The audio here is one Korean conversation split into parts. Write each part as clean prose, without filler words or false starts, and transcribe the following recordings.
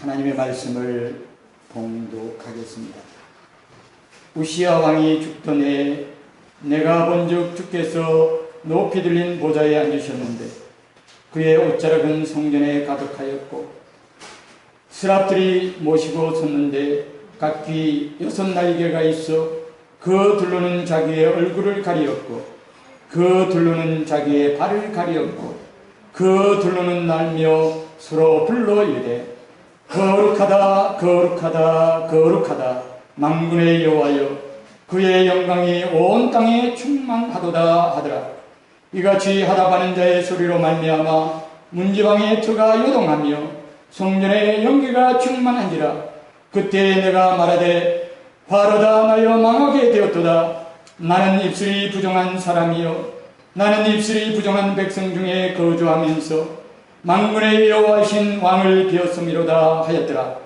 하나님의 말씀을 봉독하겠습니다. 우시야 왕이 죽던 해에 내가 본즉 주께서 높이 들린 보좌에 앉으셨는데 그의 옷자락은 성전에 가득하였고 스랍들이 모시고 섰는데 각기 6날개가 있어 그 둘로는 자기의 얼굴을 가리었고 그 둘로는 자기의 발을 가리었고 그 둘로는 날며 서로 불러 이르되 거룩하다 거룩하다 거룩하다 만군의 여호와여 그의 영광이 온 땅에 충만하도다 하더라. 이같이 하답하는 자의 소리로 말미암아 문지방의 터가 요동하며 성전의 연기가 충만한지라. 그때 내가 말하되 화로다 나여 망하게 되었도다. 나는 입술이 부정한 사람이요 나는 입술이 부정한 백성 중에 거주하면서 만군의 여호와이신 왕을 비었음이로다 하였더라.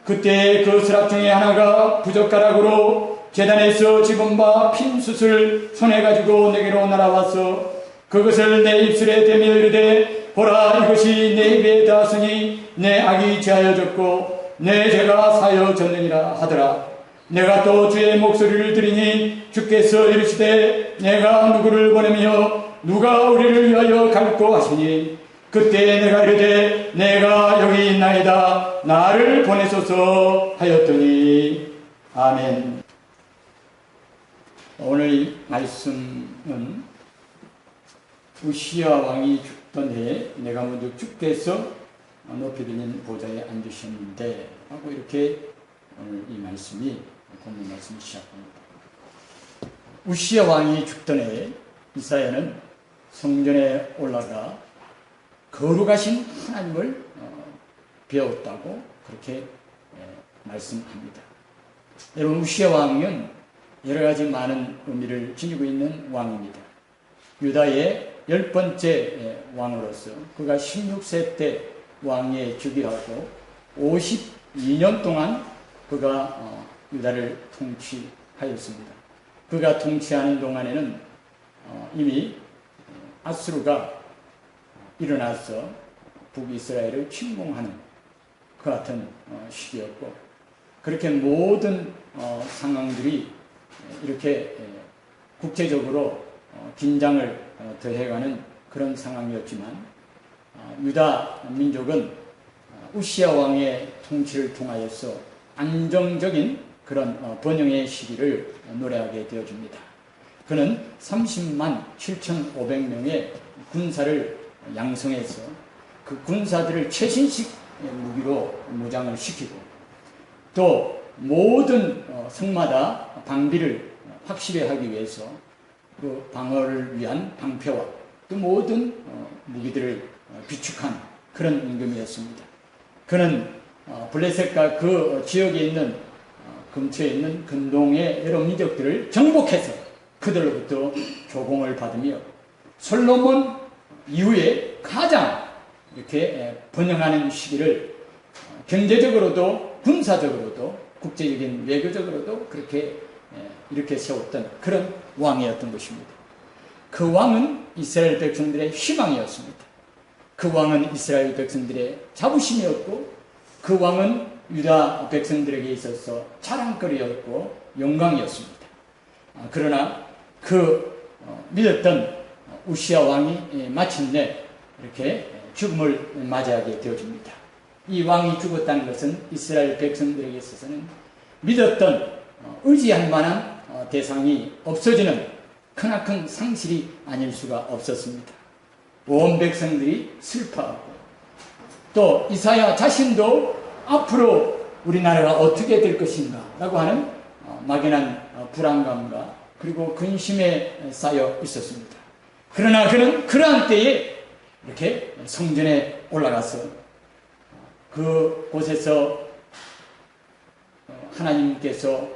그때 그 스랍 중에 하나가 부젓가락으로 제단에서 집은 바 핀숯을 손에 가지고 내게로 날아와서 그것을 내 입술에 대며 이르되 보라 이것이 내 입에 닿았으니 내 악이 제하여졌고 내 죄가 사여졌느니라 하더라. 내가 또 주의 목소리를 들으니 주께서 이르시되 내가 누구를 보내며 누가 우리를 위하여 갈고 하시니 그때 내가 이르되 내가 여기 있나이다 나를 보내소서 하였더니 아멘. 오늘 말씀은 우시야 왕이 죽던 해에 내가 먼저 주께서 높이 들린 보좌에 앉으셨는데 하고 이렇게 오늘 이 말씀이 본문 말씀이 시작합니다. 우시야 왕이 죽던 해에 이사야는 성전에 올라가 거룩하신 하나님을 배웠다고 그렇게 말씀합니다. 여러분 우시야 왕은 여러 가지 많은 의미를 지니고 있는 왕입니다. 유다의 10번째 왕으로서 그가 16세 때 왕위에 즉위하고 52년 동안 그가 유다를 통치하였습니다. 그가 통치하는 동안에는 이미 아수르가 일어나서 북이스라엘을 침공하는 그 같은 시기였고 그렇게 모든 상황들이 이렇게 국제적으로 긴장을 더해가는 그런 상황이었지만 유다 민족은 우시야 왕의 통치를 통하여서 안정적인 그런 번영의 시기를 노래하게 되어줍니다. 그는 30만 7,500명의 군사를 양성해서 그 군사들을 최신식 무기로 무장을 시키고 또 모든 성마다 방비를 확실히 하기 위해서 그 방어를 위한 방패와 또 모든 무기들을 비축한 그런 임금이었습니다. 그는 블레셋과 그 지역에 있는 근처에 있는 근동의 여러 민족들을 정복해서 그들로부터 조공을 받으며 솔로몬 이후에 가장 이렇게 번영하는 시기를 경제적으로도 군사적으로도 국제적인 외교적으로도 그렇게 이렇게 세웠던 그런 왕이었던 것입니다. 그 왕은 이스라엘 백성들의 희망이었습니다. 그 왕은 이스라엘 백성들의 자부심이었고 그 왕은 유다 백성들에게 있어서 자랑거리였고 영광이었습니다. 그러나 그 믿었던 우시야 왕이 마침내 이렇게 죽음을 맞이하게 되어집니다. 이 왕이 죽었다는 것은 이스라엘 백성들에게 있어서는 믿었던 의지할 만한 대상이 없어지는 크나큰 상실이 아닐 수가 없었습니다. 온 백성들이 슬퍼하고 또 이사야 자신도 앞으로 우리나라가 어떻게 될 것인가 라고 하는 막연한 불안감과 그리고 근심에 쌓여 있었습니다. 그러나 그는 그러한 때에 이렇게 성전에 올라가서 그 곳에서 하나님께서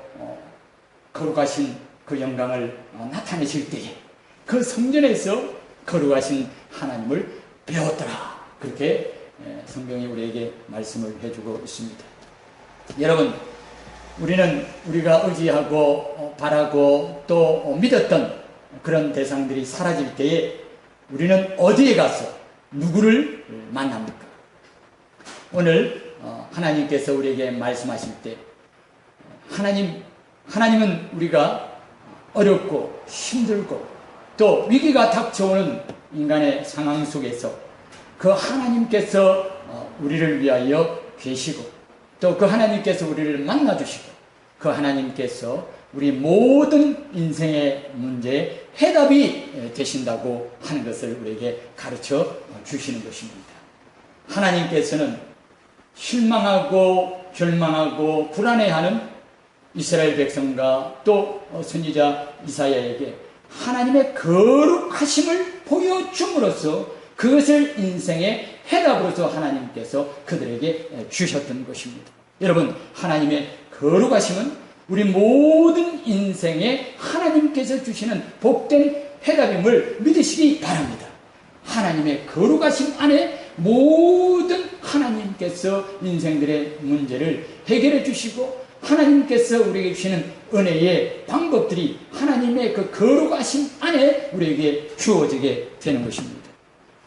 거룩하신 그 영광을 나타내실 때에 그 성전에서 거룩하신 하나님을 배웠더라. 그렇게 성경이 우리에게 말씀을 해주고 있습니다. 여러분, 우리는 우리가 의지하고 바라고 또 믿었던 그런 대상들이 사라질 때에 우리는 어디에 가서 누구를 만납니까? 오늘 하나님께서 우리에게 말씀하실 때 하나님은 우리가 어렵고 힘들고 또 위기가 닥쳐오는 인간의 상황 속에서 그 하나님께서 우리를 위하여 계시고 또 그 하나님께서 우리를 만나주시고 그 하나님께서 우리 모든 인생의 문제에 해답이 되신다고 하는 것을 우리에게 가르쳐 주시는 것입니다. 하나님께서는 실망하고 절망하고 불안해하는 이스라엘 백성과 또 선지자 이사야에게 하나님의 거룩하심을 보여줌으로써 그것을 인생의 해답으로서 하나님께서 그들에게 주셨던 것입니다. 여러분, 하나님의 거룩하심은 우리 모든 인생에 하나님께서 주시는 복된 해답임을 믿으시기 바랍니다. 하나님의 거룩하심 안에 모든 하나님께서 인생들의 문제를 해결해 주시고 하나님께서 우리에게 주시는 은혜의 방법들이 하나님의 그 거룩하심 안에 우리에게 주어지게 되는 것입니다.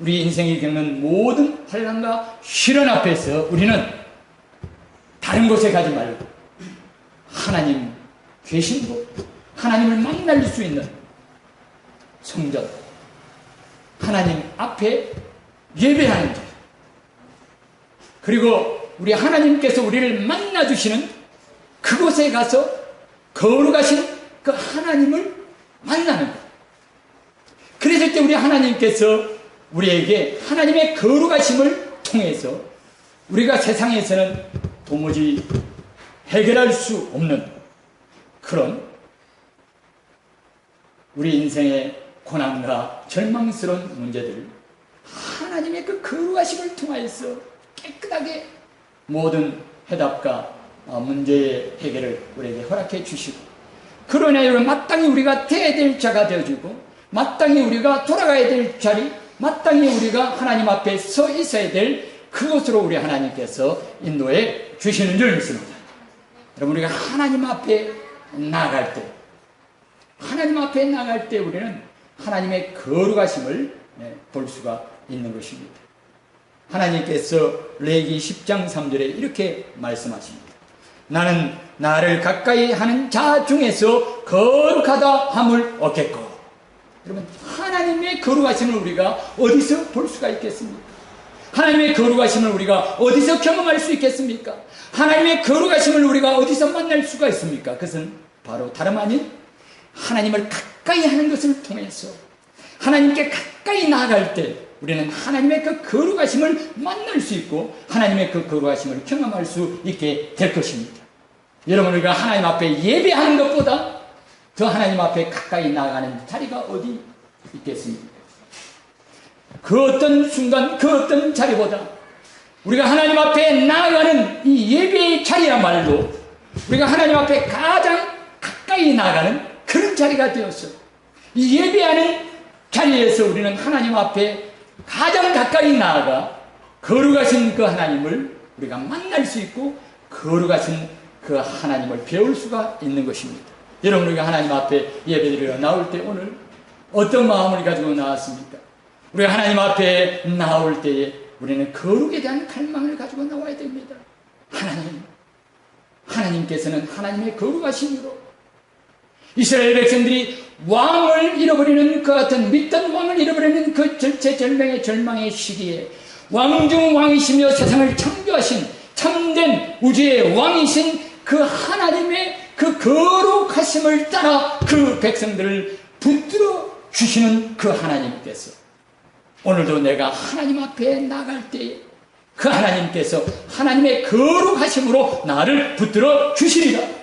우리 인생이 겪는 모든 환난과 시련 앞에서 우리는 다른 곳에 가지 말고 하나님 계신 곳, 하나님을 만날 수 있는 성전, 하나님 앞에 예배하는 자, 그리고 우리 하나님께서 우리를 만나주시는 그곳에 가서 거룩하신 그 하나님을 만나는 것. 그랬을 때 우리 하나님께서 우리에게 하나님의 거룩하심을 통해서 우리가 세상에서는 도무지 해결할 수 없는 그런 우리 인생의 고난과 절망스러운 문제들을 하나님의 그 거룩하심을 통하여서 깨끗하게 모든 해답과 문제의 해결을 우리에게 허락해 주시고 그러나 마땅히 우리가 돼야 될 자가 되어주고 마땅히 우리가 돌아가야 될 자리 마땅히 우리가 하나님 앞에 서 있어야 될 그곳으로 우리 하나님께서 인도해 주시는 줄 믿습니다. 여러분, 우리가 하나님 앞에 나아갈 때 우리는 하나님의 거룩하심을 볼 수가 있는 것입니다. 하나님께서 레위기 10장 3절에 이렇게 말씀하십니다. 나는 나를 가까이 하는 자 중에서 거룩하다 함을 얻겠고. 여러분, 하나님의 거룩하심을 우리가 어디서 볼 수가 있겠습니까? 하나님의 거룩하심을 우리가 어디서 경험할 수 있겠습니까? 하나님의 거룩하심을 우리가 어디서 만날 수가 있습니까? 그것은 바로 다름 아닌 하나님을 가까이 하는 것을 통해서 하나님께 가까이 나아갈 때 우리는 하나님의 그 거룩하심을 만날 수 있고 하나님의 그 거룩하심을 경험할 수 있게 될 것입니다. 여러분, 우리가 하나님 앞에 예배하는 것보다 더 하나님 앞에 가까이 나아가는 자리가 어디 있겠습니까? 그 어떤 순간, 그 어떤 자리보다 우리가 하나님 앞에 나아가는 이 예배의 자리야말로 우리가 하나님 앞에 가장 가까이 나아가는 그런 자리가 되었어요. 이 예배하는 자리에서 우리는 하나님 앞에 가장 가까이 나아가 거룩하신 그 하나님을 우리가 만날 수 있고 거룩하신 그 하나님을 배울 수가 있는 것입니다. 여러분, 우리가 하나님 앞에 예배드리러 나올 때 오늘 어떤 마음을 가지고 나왔습니까? 우리가 하나님 앞에 나올 때에 우리는 거룩에 대한 갈망을 가지고 나와야 됩니다. 하나님께서는 하나님의 거룩하심으로 이스라엘 백성들이 왕을 잃어버리는 그 같은 믿던 왕을 잃어버리는 그 절망의 시기에 왕중 왕이시며 세상을 창조하신 참된 우주의 왕이신 그 하나님의 그 거룩하심을 따라 그 백성들을 붙들어 주시는 그 하나님께서 오늘도 내가 하나님 앞에 나갈 때에 그 하나님께서 하나님의 거룩하심으로 나를 붙들어 주시리라.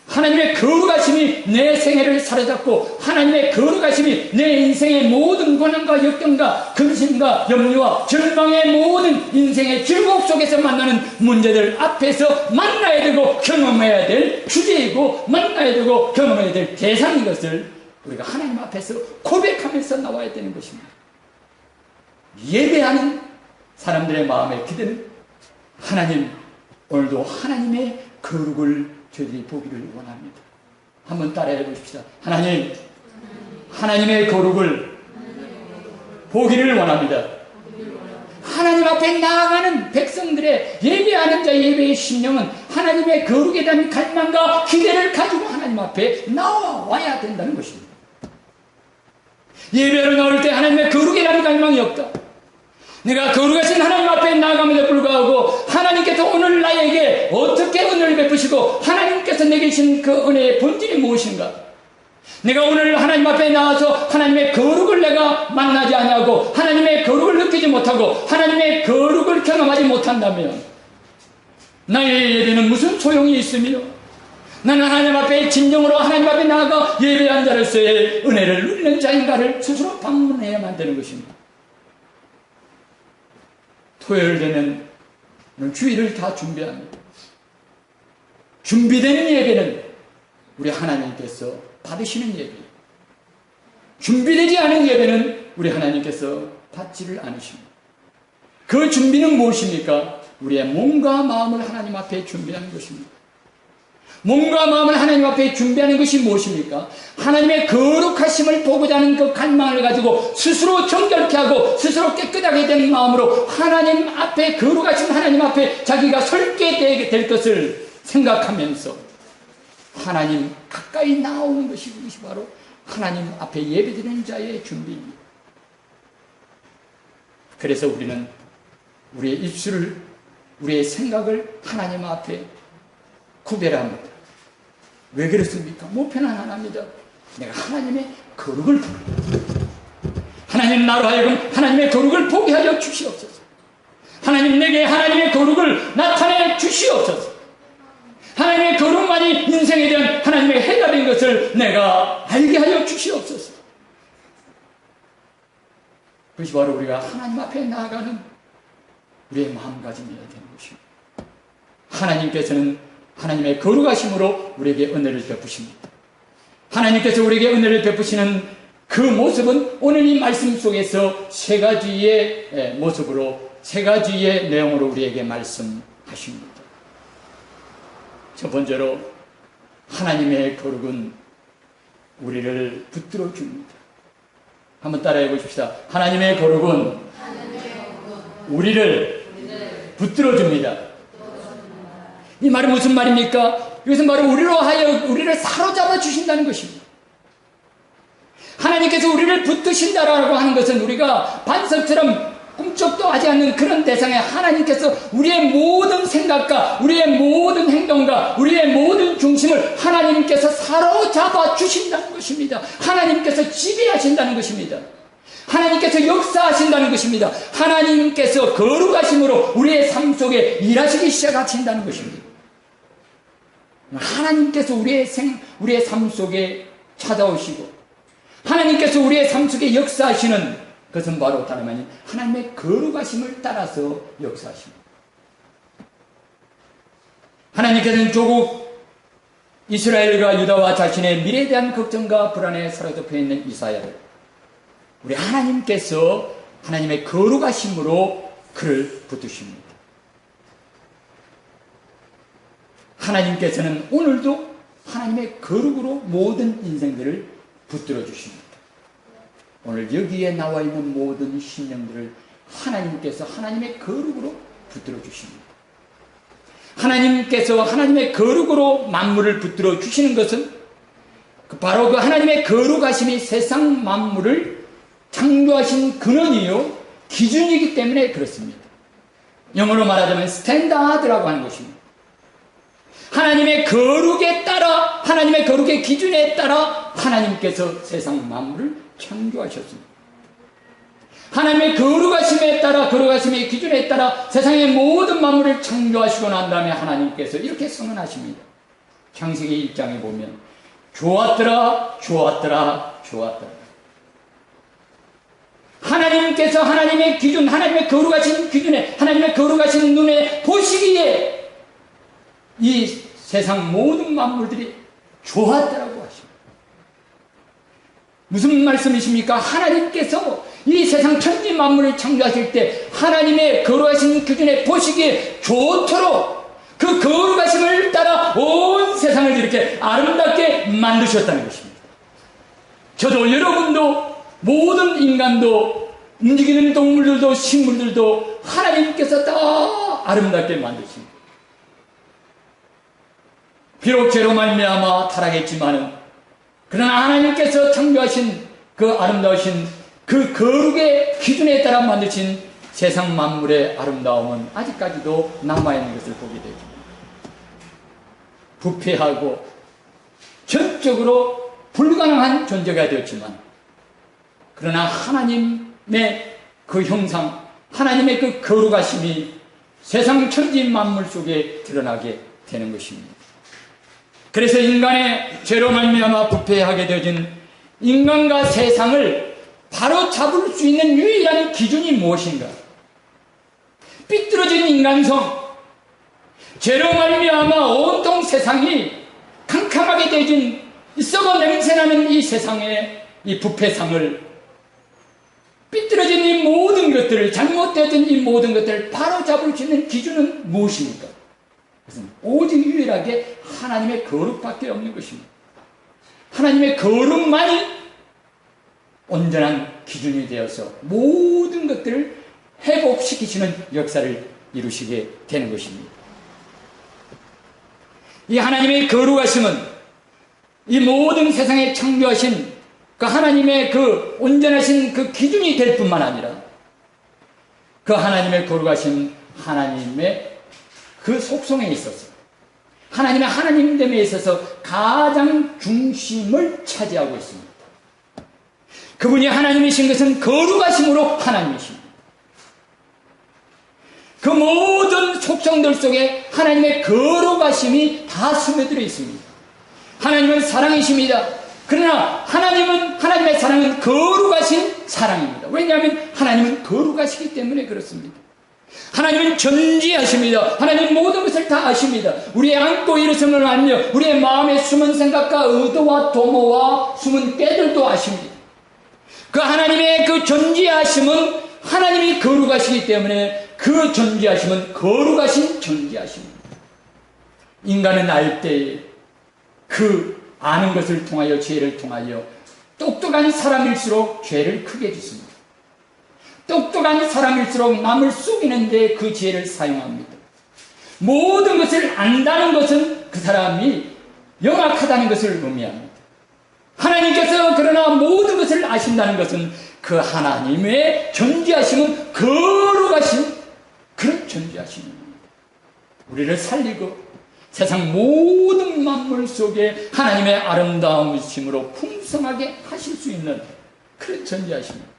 하나님의 거룩하심이 내 생애를 사로잡고 하나님의 거룩하심이 내 인생의 모든 고난과 역경과 근심과 염려와 절망의 모든 인생의 즐거움 속에서 만나는 문제들 앞에서 만나야 되고 경험해야 될 주제이고 만나야 되고 경험해야 될 대상인 것을 우리가 하나님 앞에서 고백하면서 나와야 되는 것입니다. 예배하는 사람들의 마음에 기대는 하나님, 오늘도 하나님의 거룩을 저희들이 보기를 원합니다. 한번 따라해 보십시다. 하나님, 하나님의 거룩을 보기를 원합니다. 하나님 앞에 나아가는 백성들의 예배하는 예배한 자의 예배의 심령은 하나님의 거룩에 대한 갈망과 기대를 가지고 하나님 앞에 나와야 된다는 것입니다. 예배로 나올 때 하나님의 거룩에 대한 갈망이 없다. 내가 거룩하신 하나님 앞에 나아감에도 불구하고 하나님께서 오늘 나에게 어떻게 은혜를 베푸시고 하나님께서 내게 주신 그 은혜의 본질이 무엇인가? 내가 오늘 하나님 앞에 나와서 하나님의 거룩을 내가 만나지 않냐고 하나님의 거룩을 느끼지 못하고 하나님의 거룩을 경험하지 못한다면 나의 예배는 무슨 소용이 있으며 나는 하나님 앞에 진정으로 하나님 앞에 나아가 예배한 자로서의 은혜를 누리는 자인가를 스스로 방문해야만 되는 것입니다. 토요일 되면 주일을 다 준비합니다. 준비된 예배는 우리 하나님께서 받으시는 예배예요. 준비되지 않은 예배는 우리 하나님께서 받지를 않으십니다. 그 준비는 무엇입니까? 우리의 몸과 마음을 하나님 앞에 준비하는 것입니다. 몸과 마음을 하나님 앞에 준비하는 것이 무엇입니까? 하나님의 거룩하심을 보고자 하는 그 갈망을 가지고 스스로 정결케 하고 스스로 깨끗하게 된 마음으로 하나님 앞에 거룩하신 하나님 앞에 자기가 설게 될 것을 생각하면서 하나님 가까이 나오는 것이 이것이 바로 하나님 앞에 예배드리는 자의 준비입니다. 그래서 우리는 우리의 입술을 우리의 생각을 하나님 앞에 구별합니다. 왜 그렇습니까? 모편한 하나입니다. 내가 하나님의 거룩을 하나님 나로 하여금 하나님의 거룩을 보게 하여 주시옵소서. 하나님 내게 하나님의 거룩을 나타내 주시옵소서. 하나님의 거룩만이 인생에 대한 하나님의 해답인 것을 내가 알게 하여 주시옵소서. 그것이 바로 우리가 하나님 앞에 나아가는 우리의 마음가짐이어야 되는 것입니다. 하나님께서는 하나님의 거룩하심으로 우리에게 은혜를 베푸십니다. 하나님께서 우리에게 은혜를 베푸시는 그 모습은 오늘 이 말씀 속에서 세 가지의 모습으로 세 가지의 내용으로 우리에게 말씀하십니다. 첫 번째로 하나님의 거룩은 우리를 붙들어 줍니다. 한번 따라해 보십시다. 하나님의 거룩은 우리를 붙들어 줍니다. 이 말은 무슨 말입니까? 이것은 바로 우리로 하여 우리를 사로잡아 주신다는 것입니다. 하나님께서 우리를 붙드신다라고 하는 것은 우리가 반석처럼 꿈쩍도 하지 않는 그런 대상에 하나님께서 우리의 모든 생각과 우리의 모든 행동과 우리의 모든 중심을 하나님께서 사로잡아 주신다는 것입니다. 하나님께서 지배하신다는 것입니다. 하나님께서 역사하신다는 것입니다. 하나님께서 거룩하심으로 우리의 삶 속에 일하시기 시작하신다는 것입니다. 하나님께서 우리의 삶 속에 찾아오시고 하나님께서 우리의 삶 속에 역사하시는 그것은 바로 다름 아닌 하나님의 거룩하심을 따라서 역사하십니다. 하나님께서는 조국 이스라엘과 유다와 자신의 미래에 대한 걱정과 불안에 사로잡혀 있는 이사야를 우리 하나님께서 하나님의 거룩하심으로 그를 붙드십니다. 하나님께서는 오늘도 하나님의 거룩으로 모든 인생들을 붙들어 주십니다. 오늘 여기에 나와 있는 모든 심령들을 하나님께서 하나님의 거룩으로 붙들어 주십니다. 하나님께서 하나님의 거룩으로 만물을 붙들어 주시는 것은 바로 그 하나님의 거룩하심이 세상 만물을 창조하신 근원이요 기준이기 때문에 그렇습니다. 영어로 말하자면 스탠다드라고 하는 것입니다. 하나님의 거룩에 따라 하나님의 거룩의 기준에 따라 하나님께서 세상 만물을 창조하셨습니다. 하나님의 거룩하심에 따라 거룩하심의 기준에 따라 세상의 모든 만물을 창조하시고 난 다음에 하나님께서 이렇게 선언하십니다. 창세기 1장에 보면 좋았더라 좋았더라 좋았더라. 하나님께서 하나님의 기준 하나님의 거룩하신 기준에 하나님의 거룩하신 눈에 보시기에 이 세상 모든 만물들이 좋았더라고 하십니다. 무슨 말씀이십니까? 하나님께서 이 세상 천지 만물을 창조하실 때 하나님의 거룩하신 기준에 보시기에 좋도록 그 거룩하심을 따라 온 세상을 이렇게 아름답게 만드셨다는 것입니다. 저도 여러분도 모든 인간도 움직이는 동물들도 식물들도 하나님께서 다 아름답게 만드십니다. 비록 죄로 말미암아 타락했지만은 그러나 하나님께서 창조하신 그 아름다우신 그 거룩의 기준에 따라 만드신 세상 만물의 아름다움은 아직까지도 남아있는 것을 보게 되죠. 부패하고 전적으로 불가능한 존재가 되었지만 그러나 하나님의 그 형상, 하나님의 그 거룩하심이 세상 천지 만물 속에 드러나게 되는 것입니다. 그래서 인간의 죄로 말미암아 부패하게 되어진 인간과 세상을 바로 잡을 수 있는 유일한 기준이 무엇인가? 삐뚤어진 인간성, 죄로 말미암아 온통 세상이 캄캄하게 되어진 썩어 냄새나는 이 세상의 이 부패상을, 삐뚤어진 이 모든 것들을, 잘못되어진 이 모든 것들을 바로 잡을 수 있는 기준은 무엇입니까? 그것은 오직 유일하게 하나님의 거룩밖에 없는 것입니다. 하나님의 거룩만이 온전한 기준이 되어서 모든 것들을 회복시키시는 역사를 이루시게 되는 것입니다. 이 하나님의 거룩하심은 이 모든 세상에 창조하신 그 하나님의 그 온전하신 그 기준이 될 뿐만 아니라 그 하나님의 거룩하신 하나님의 그 속성에 있어서 하나님의 하나님됨에 있어서 가장 중심을 차지하고 있습니다. 그분이 하나님이신 것은 거룩하심으로 하나님이십니다. 그 모든 속성들 속에 하나님의 거룩하심이 다 스며들어 있습니다. 하나님은 사랑이십니다. 그러나 하나님의 사랑은 거룩하신 사랑입니다. 왜냐하면 하나님은 거룩하시기 때문에 그렇습니다. 하나님은 전지하십니다. 하나님 모든 것을 다 아십니다. 우리의 안고 일어섬을 알며 우리의 마음의 숨은 생각과 의도와 도모와 숨은 꾀들도 아십니다. 그 하나님의 그 전지하심은 하나님이 거룩하시기 때문에 그 전지하심은 거룩하신 전지하심입니다. 인간은 알 때에 그 아는 것을 통하여 죄를 통하여 똑똑한 사람일수록 죄를 크게 짓습니다. 똑똑한 사람일수록 남을 속이는 데 그 지혜를 사용합니다. 모든 것을 안다는 것은 그 사람이 영악하다는 것을 의미합니다. 하나님께서 그러나 모든 것을 아신다는 것은 그 하나님의 존재하심은 거룩하신 그런 존재하심입니다. 우리를 살리고 세상 모든 만물 속에 하나님의 아름다움이심으로 풍성하게 하실 수 있는 그런 존재하십니다.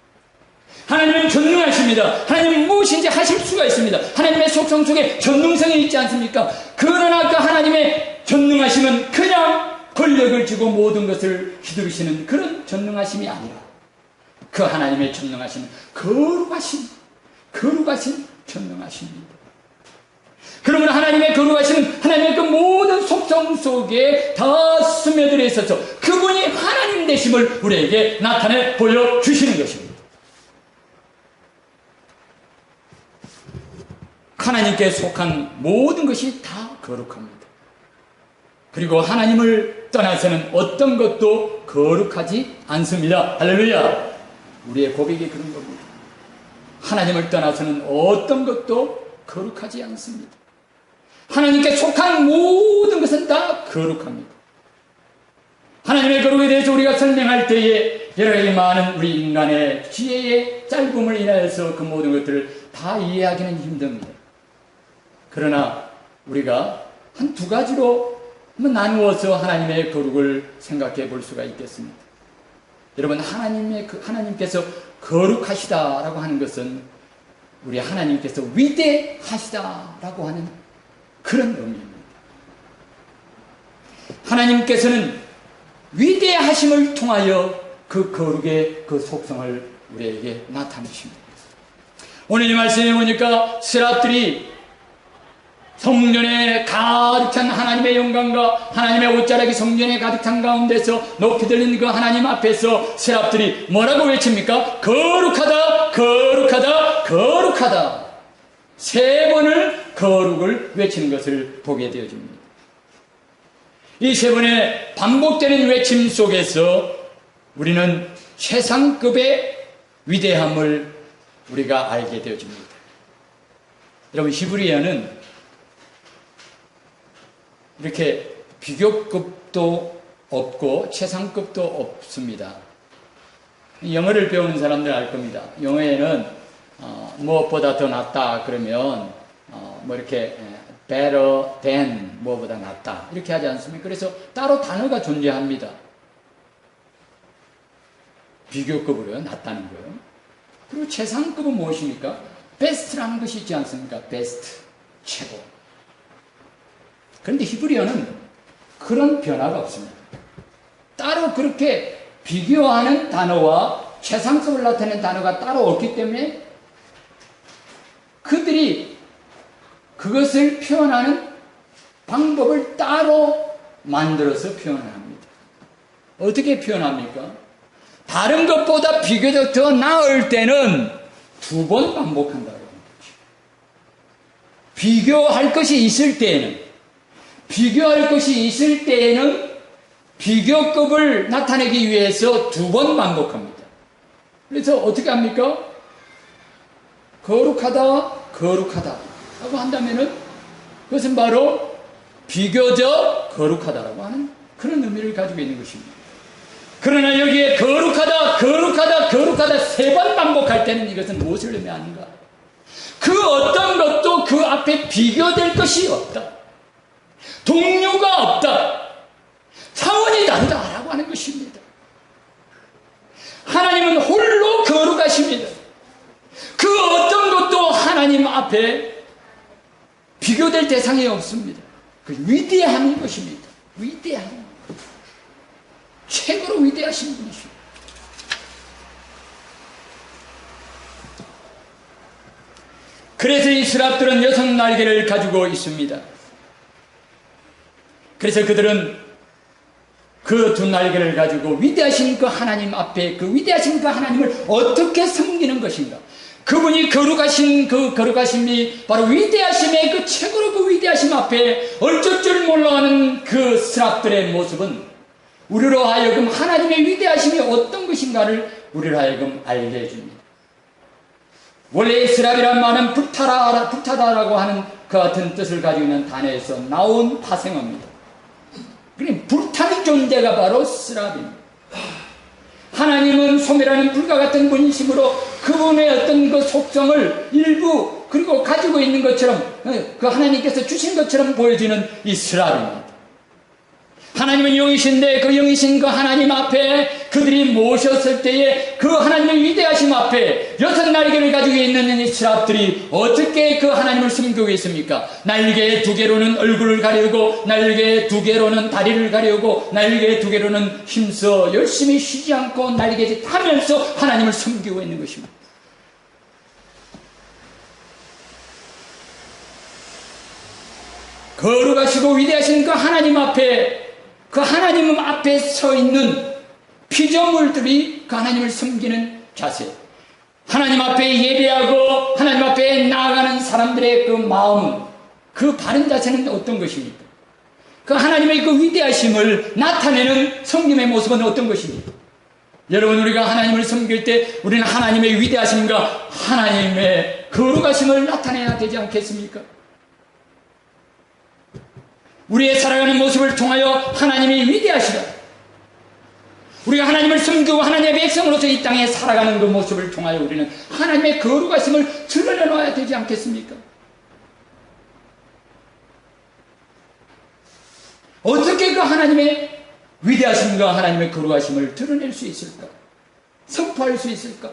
하나님은 전능하십니다. 하나님은 무엇인지 하실 수가 있습니다. 하나님의 속성 속에 전능성이 있지 않습니까? 그러나 그 하나님의 전능하심은 그냥 권력을 쥐고 모든 것을 휘두르시는 그런 전능하심이 아니라 그 하나님의 전능하심은 거룩하신 전능하십니다. 그러면 하나님의 거룩하심은 하나님의 그 모든 속성 속에 다 스며들어 있어서 그분이 하나님 되심을 우리에게 나타내 보여주시는 것입니다. 하나님께 속한 모든 것이 다 거룩합니다. 그리고 하나님을 떠나서는 어떤 것도 거룩하지 않습니다. 할렐루야! 우리의 고백이 그런 겁니다. 하나님을 떠나서는 어떤 것도 거룩하지 않습니다. 하나님께 속한 모든 것은 다 거룩합니다. 하나님의 거룩에 대해서 우리가 설명할 때에 여러 가지 많은 우리 인간의 지혜의 짧음을 인하여서 그 모든 것들을 다 이해하기는 힘듭니다. 그러나 우리가 한 두 가지로 한번 나누어서 하나님의 거룩을 생각해 볼 수가 있겠습니다. 여러분, 하나님께서 거룩하시다라고 하는 것은 우리 하나님께서 위대하시다라고 하는 그런 의미입니다. 하나님께서는 위대하심을 통하여 그 거룩의 그 속성을 우리에게 나타내십니다. 오늘 이 말씀에 보니까 스랍들이 성전에 가득 찬 하나님의 영광과 하나님의 옷자락이 성전에 가득 찬 가운데서 높이 들린 그 하나님 앞에서 세랍들이 뭐라고 외칩니까? 거룩하다, 거룩하다, 거룩하다. 세 번을 거룩을 외치는 것을 보게 되어집니다. 이 세 번의 반복되는 외침 속에서 우리는 최상급의 위대함을 우리가 알게 되어집니다. 여러분, 히브리어는 이렇게 비교급도 없고 최상급도 없습니다. 영어를 배우는 사람들 알 겁니다. 영어에는 무엇보다 더 낫다 그러면 뭐 이렇게 better than 무엇보다 낫다 이렇게 하지 않습니까? 그래서 따로 단어가 존재합니다. 비교급으로요, 낫다는 거예요. 그리고 최상급은 무엇입니까? best라는 것이 있지 않습니까? best, 최고. 그런데 히브리어는 그런 변화가 없습니다. 따로 그렇게 비교하는 단어와 최상급을 나타내는 단어가 따로 없기 때문에 그들이 그것을 표현하는 방법을 따로 만들어서 표현을 합니다. 어떻게 표현합니까? 다른 것보다 비교적 더 나을 때는 2번 반복한다고 합니다. 비교할 것이 있을 때에는 비교급을 나타내기 위해서 2번 반복합니다. 그래서 어떻게 합니까? 거룩하다 라고 한다면은 그것은 바로 비교적 거룩하다라고 하는 그런 의미를 가지고 있는 것입니다. 그러나 여기에 거룩하다 3번 반복할 때는 이것은 무엇을 의미하는가? 그 어떤 것도 그 앞에 비교될 것이 없다. 동료가 없다. 차원이 다르다라고 하는 것입니다. 하나님은 홀로 거룩하십니다. 그 어떤 것도 하나님 앞에 비교될 대상이 없습니다. 그 위대한 것입니다. 위대한. 최고로 위대하신 분이십니다. 그래서 이 스랍들은 6날개를 가지고 있습니다. 그래서 그들은 그 2날개를 가지고 위대하신 그 하나님 앞에 그 위대하신 그 하나님을 어떻게 섬기는 것인가? 그분이 거룩하신 그 거룩하심이 바로 위대하심의 그 최고로 그 위대하심 앞에 어쩔 줄 몰라하는 그 스랍들의 모습은 우리로 하여금 하나님의 위대하심이 어떤 것인가를 우리로 하여금 알게 해줍니다. 원래 스랍이란 말은 불타다라고 하는 그 같은 뜻을 가지고 있는 단어에서 나온 파생어입니다. 그러니까 불타는 존재가 바로 스랍입니다. 하나님은 소멸하는 불과 같은 분이심으로 그분의 어떤 그 속성을 일부 그리고 가지고 있는 것처럼 그 하나님께서 주신 것처럼 보여지는 이 스랍입니다. 하나님은 영이신데 그 영이신 그 하나님 앞에 그들이 모셨을 때에 그 하나님의 위대하심 앞에 6날개를 가지고 있는 이 스랍들이 어떻게 그 하나님을 섬기고 있습니까? 날개 2개로는 얼굴을 가리우고 날개 2개로는 다리를 가리우고 날개 2개로는 힘써 열심히 쉬지 않고 날개짓 하면서 하나님을 섬기고 있는 것입니다. 거룩하시고 위대하신 그 하나님 앞에 그 하나님 앞에 서 있는 피조물들이 그 하나님을 섬기는 자세, 하나님 앞에 예배하고 하나님 앞에 나아가는 사람들의 그 마음은 그 바른 자세는 어떤 것입니까? 그 하나님의 그 위대하심을 나타내는 섬김의 모습은 어떤 것입니까? 여러분, 우리가 하나님을 섬길 때 우리는 하나님의 위대하심과 하나님의 거룩하심을 나타내야 되지 않겠습니까? 우리의 살아가는 모습을 통하여 하나님이 위대하시다. 우리가 하나님을 섬기고 하나님의 백성으로서 이 땅에 살아가는 그 모습을 통하여 우리는 하나님의 거룩하심을 드러내놔야 되지 않겠습니까? 어떻게 그 하나님의 위대하심과 하나님의 거룩하심을 드러낼 수 있을까? 선포할 수 있을까?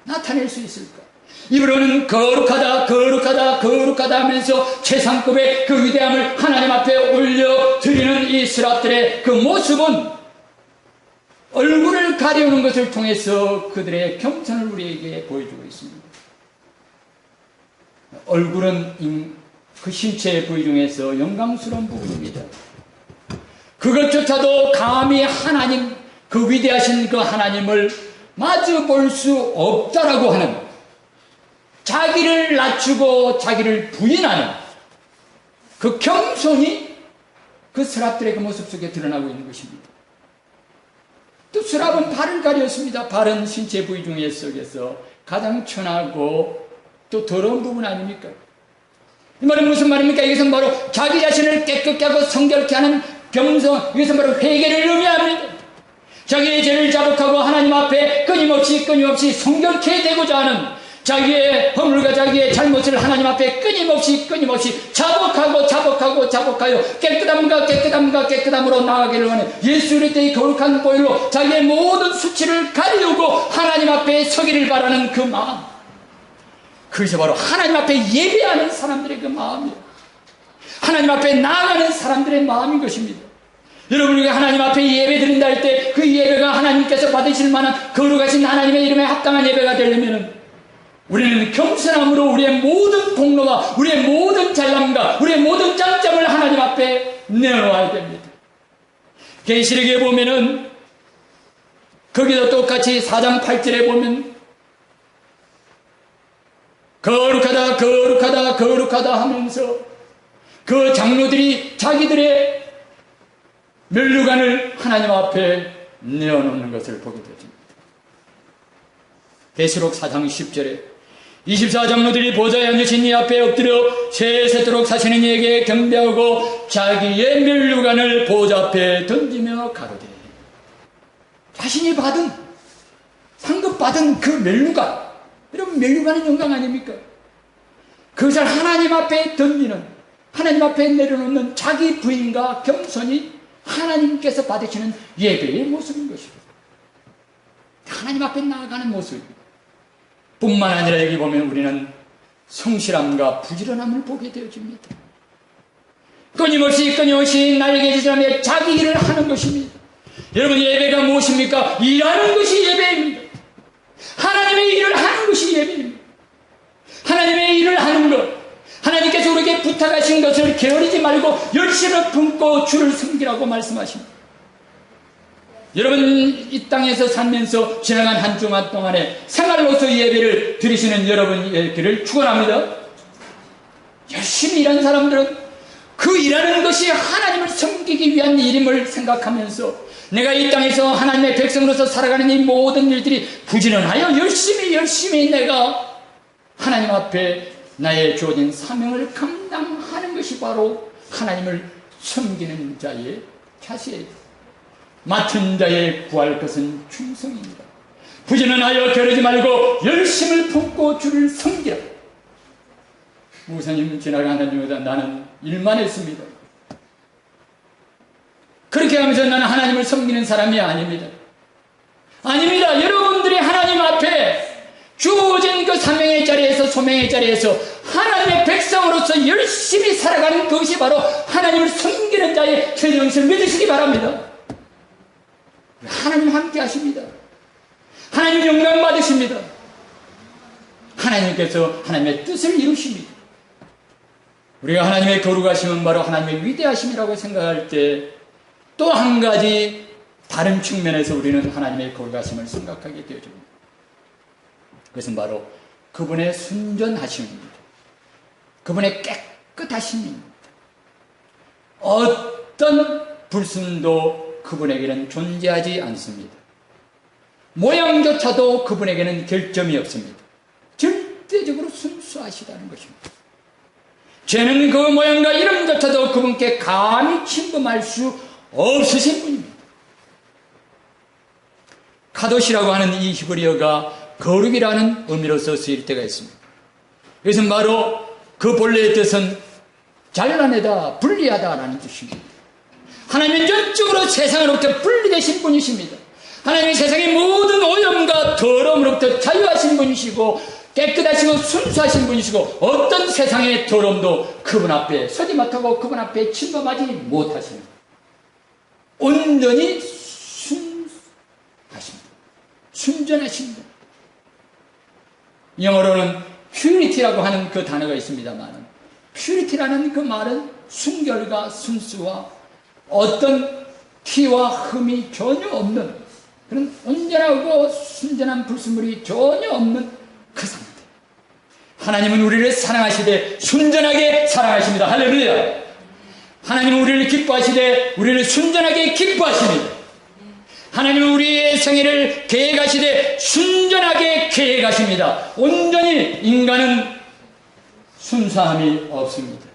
나타낼 수 있을까? 입으로는 거룩하다 하면서 최상급의 그 위대함을 하나님 앞에 올려드리는 이 스랍들의 그 모습은 얼굴을 가리우는 것을 통해서 그들의 겸손을 우리에게 보여주고 있습니다. 얼굴은 그 신체의 부위 중에서 영광스러운 부분입니다. 그것조차도 감히 하나님, 그 위대하신 그 하나님을 마주 볼 수 없다라고 하는, 자기를 낮추고 자기를 부인하는 그 겸손이 그 스랍들의 그 모습 속에 드러나고 있는 것입니다. 또 스랍은 발을 가렸습니다. 발은 신체 부위 중에 속에서 가장 천하고 또 더러운 부분 아닙니까? 이 말은 무슨 말입니까? 이것은 바로 자기 자신을 깨끗게 하고 성결케 하는 겸손, 이것은 바로 회개를 의미합니다. 자기의 죄를 자복하고 하나님 앞에 끊임없이 성결케 되고자 하는 자기의 허물과 자기의 잘못을 하나님 앞에 끊임없이 자복하여 깨끗함으로 나아가기를 원해 예수 그리스도의 거룩한 보혈로 자기의 모든 수치를 가리우고 하나님 앞에 서기를 바라는 그 마음, 그것이 바로 하나님 앞에 예배하는 사람들의 그 마음이에요. 하나님 앞에 나아가는 사람들의 마음인 것입니다. 여러분, 우리가 하나님 앞에 예배 드린다 할 때 그 예배가 하나님께서 받으실 만한 거룩하신 하나님의 이름에 합당한 예배가 되려면 우리는 겸손함으로 우리의 모든 공로와 우리의 모든 잘남과 우리의 모든 장점을 하나님 앞에 내놓아야 됩니다. 계시록에 보면은 거기도 똑같이 4장 8절에 보면 거룩하다 하면서 그 장로들이 자기들의 면류관을 하나님 앞에 내어놓는 것을 보게 되십니다. 계시록 4장 10절에 24장로들이 보좌에 앉으신 이 앞에 엎드려 세세토록 사시는 이에게 경배하고 자기의 면류관을 보좌 앞에 던지며 가로되, 자신이 상급받은 그 면류관, 여러분, 면류관은 영광 아닙니까? 그것을 하나님 앞에 던지는, 하나님 앞에 내려놓는 자기 부인과 겸손이 하나님께서 받으시는 예배의 모습인 것입니다. 하나님 앞에 나아가는 모습 뿐만 아니라 여기 보면 우리는 성실함과 부지런함을 보게 되어집니다. 끊임없이 나에게 지시하며 자기 일을 하는 것입니다. 여러분, 예배가 무엇입니까? 일하는 것이 예배입니다. 하나님의 일을 하는 것이 예배입니다. 하나님의 일을 하는 것, 하나님께서 우리에게 부탁하신 것을 게으르지 말고 열심을 품고 주를 섬기라고 말씀하십니다. 여러분, 이 땅에서 살면서 지나간 한 주간 동안에 생활로서 예배를 드리시는 여러분들을 축원합니다. 열심히 일하는 사람들은 그 일하는 것이 하나님을 섬기기 위한 일임을 생각하면서 내가 이 땅에서 하나님의 백성으로서 살아가는 이 모든 일들이 부지런하여 열심히 내가 하나님 앞에 나의 주어진 사명을 감당하는 것이 바로 하나님을 섬기는 자의 자세예요. 맡은 자의 구할 것은 충성입니다. 부지런하여 게으르지 말고 열심을 품고 주를 섬기라. 목사님, 지나가는 중에 나는 일만 했습니다. 그렇게 하면서 나는 하나님을 섬기는 사람이 아닙니다. 아닙니다. 여러분들이 하나님 앞에 주어진 그 사명의 자리에서, 소명의 자리에서 하나님의 백성으로서 열심히 살아가는 그것이 바로 하나님을 섬기는 자의 최정신을 믿으시기 바랍니다. 하나님 함께 하십니다. 하나님 영광 받으십니다. 하나님께서 하나님의 뜻을 이루십니다. 우리가 하나님의 거룩하심은 바로 하나님의 위대하심이라고 생각할 때 또 한 가지 다른 측면에서 우리는 하나님의 거룩하심을 생각하게 되어집니다. 그것은 바로 그분의 순전하심입니다. 그분의 깨끗하심입니다. 어떤 불순도 그분에게는 존재하지 않습니다. 모양조차도 그분에게는 결점이 없습니다. 절대적으로 순수하시다는 것입니다. 죄는 그 모양과 이름조차도 그분께 감히 침범할 수 없으신 분입니다. 카도시라고 하는 이 히브리어가 거룩이라는 의미로서 쓰일 때가 있습니다. 이것은 바로 그 본래의 뜻은 잘라내다, 분리하다라는 뜻입니다. 하나님은 전적으로 세상으로부터 분리되신 분이십니다. 하나님은 세상의 모든 오염과 더러움으로부터 자유하신 분이시고 깨끗하시고 순수하신 분이시고 어떤 세상의 더러움도 그분 앞에 서지 못하고 그분 앞에 침범하지 못하십니다. 온전히 순하십니다. 순전하십니다. 영어로는 purity라고 하는 그 단어가 있습니다만 purity라는 그 말은 순결과 순수와 어떤 티와 흠이 전혀 없는 그런 온전하고 순전한 불순물이 전혀 없는 그 상태. 하나님은 우리를 사랑하시되 순전하게 사랑하십니다. 할렐루야. 하나님은 우리를 기뻐하시되 우리를 순전하게 기뻐하십니다. 하나님은 우리의 생애를 계획하시되 순전하게 계획하십니다. 온전히 인간은 순수함이 없습니다.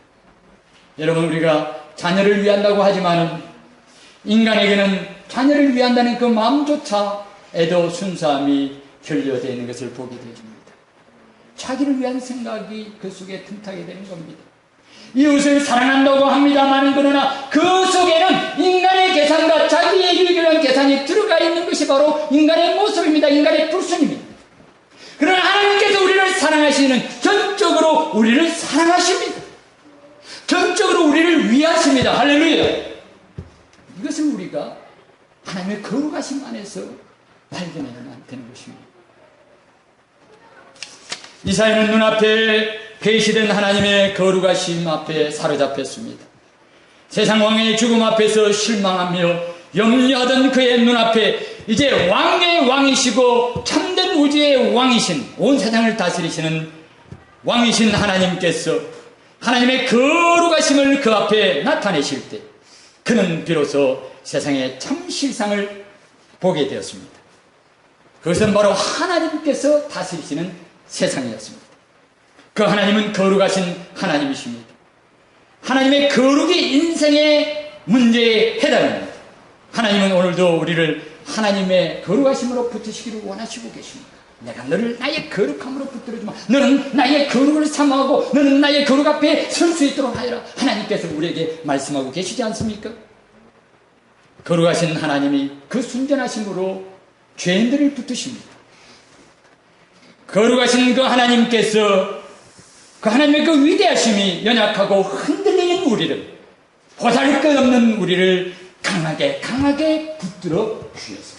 여러분, 우리가 자녀를 위한다고 하지만은 인간에게는 자녀를 위한다는 그 마음조차에도 순수함이 결여되어 있는 것을 보게 되어집니다. 자기를 위한 생각이 그 속에 틈타게 되는 겁니다. 이웃을 사랑한다고 합니다만 그러나 그 속에는 인간의 계산과 자기의 이익을 위한 계산이 들어가 있는 것이 바로 인간의 모습입니다. 인간의 불순입니다. 그러나 하나님께서 우리를 사랑하시는 전적으로 우리를 사랑하십니다. 전적으로 우리를 위하십니다. 할렐루야. 이것을 우리가 하나님의 거룩하심 안에서 발견해야만 되는 것입니다. 이사야는 눈앞에 계시된 하나님의 거룩하심 앞에 사로잡혔습니다. 세상 왕의 죽음 앞에서 실망하며 염려하던 그의 눈앞에 이제 왕의 왕이시고 참된 우주의 왕이신, 온 세상을 다스리시는 왕이신 하나님께서 하나님의 거룩하심을 그 앞에 나타내실 때 그는 비로소 세상의 참 실상을 보게 되었습니다. 그것은 바로 하나님께서 다스리시는 세상이었습니다. 그 하나님은 거룩하신 하나님이십니다. 하나님의 거룩이 인생의 문제에 해당합니다. 하나님은 오늘도 우리를 하나님의 거룩하심으로 붙으시기를 원하시고 계십니다. 내가 너를 나의 거룩함으로 붙들어주마. 너는 나의 거룩을 삼하고 너는 나의 거룩 앞에 설 수 있도록 하여라. 하나님께서 우리에게 말씀하고 계시지 않습니까? 거룩하신 하나님이 그 순전하심으로 죄인들을 붙으십니다. 거룩하신 그 하나님께서 그 하나님의 그 위대하심이 연약하고 흔들리는 우리를, 보잘것없는 우리를 강하게 붙들어 주셔서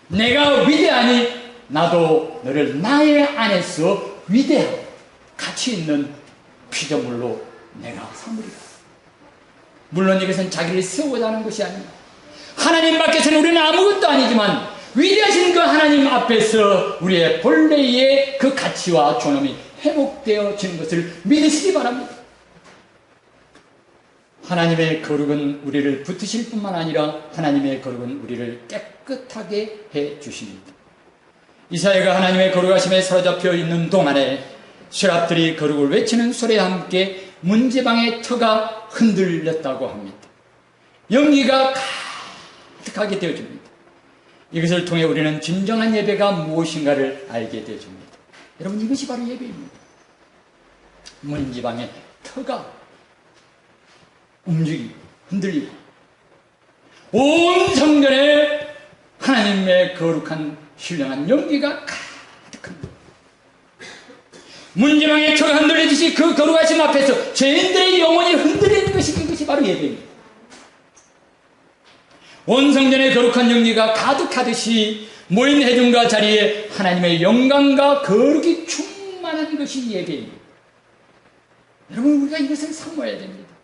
내가 위대하니 나도 너를 나의 안에서 위대한 가치 있는 피조물로 내가 삼으리라. 물론 이것은 자기를 세우고자 하는 것이 아닙니다. 하나님 밖에서는 우리는 아무것도 아니지만 위대하신 그 하나님 앞에서 우리의 본래의 그 가치와 존엄이 회복되어지는 것을 믿으시기 바랍니다. 하나님의 거룩은 우리를 붙으실 뿐만 아니라 하나님의 거룩은 우리를 깨끗하게 해 주십니다. 이사야가 하나님의 거룩하심에 사로잡혀 있는 동안에 세랍들이 거룩을 외치는 소리와 함께 문지방의 터가 흔들렸다고 합니다. 연기가 가득하게 되어집니다. 이것을 통해 우리는 진정한 예배가 무엇인가를 알게 되어집니다. 여러분, 이것이 바로 예배입니다. 문지방의 터가 움직이고 흔들리고 온 성전에 하나님의 거룩한 신령한 연기가 가득합니다. 문지방의 터가 흔들리듯이 그 거룩하심 앞에서 죄인들의 영혼이 흔들리는 것이 이것이 바로 예배입니다. 온 성전의 거룩한 연기가 가득하듯이 모인 회중과 자리에 하나님의 영광과 거룩이 충만한 것이 예배입니다. 여러분, 우리가 이것을 사모해야 됩니다.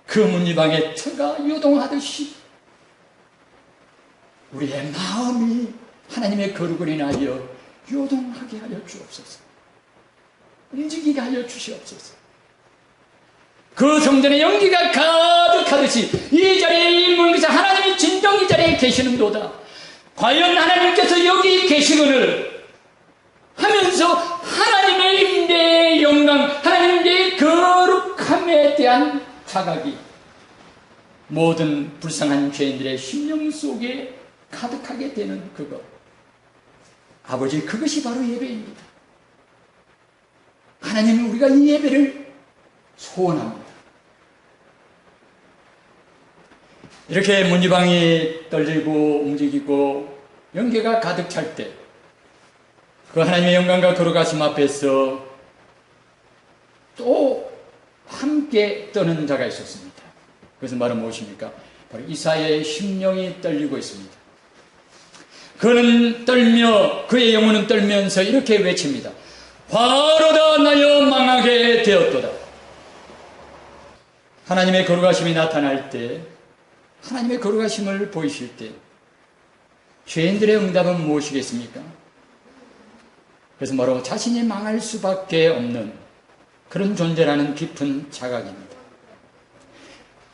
그 문지방의 터가 요동하듯이 우리의 마음이 하나님의 거룩을 인하여 요동하게 하여 주옵소서. 움직이게 하여 주시옵소서. 그 성전의 연기가 가득하듯이 이 자리에 있는 것이 하나님이 진정 이 자리에 계시는도다. 과연 하나님께서 여기 계시거늘 하면서 하나님의 임재의 영광, 하나님의 거룩함에 대한 자각이 모든 불쌍한 죄인들의 심령 속에 가득하게 되는 그것. 아버지, 그것이 바로 예배입니다. 하나님은 우리가 이 예배를 소원합니다. 이렇게 문지방이 떨리고 움직이고 연기가 가득 찰 때 그 하나님의 영광과 거룩하심 앞에서 또 함께 떠는 자가 있었습니다. 그것은 바로 무엇입니까? 바로 이사야의 심령이 떨리고 있습니다. 그는 떨며 그의 영혼은 떨면서 이렇게 외칩니다. 화로다 나여 망하게 되었도다. 하나님의 거룩하심이 나타날 때, 하나님의 거룩하심을 보이실 때 죄인들의 응답은 무엇이겠습니까? 그것은 바로 자신이 망할 수밖에 없는 그런 존재라는 깊은 자각입니다.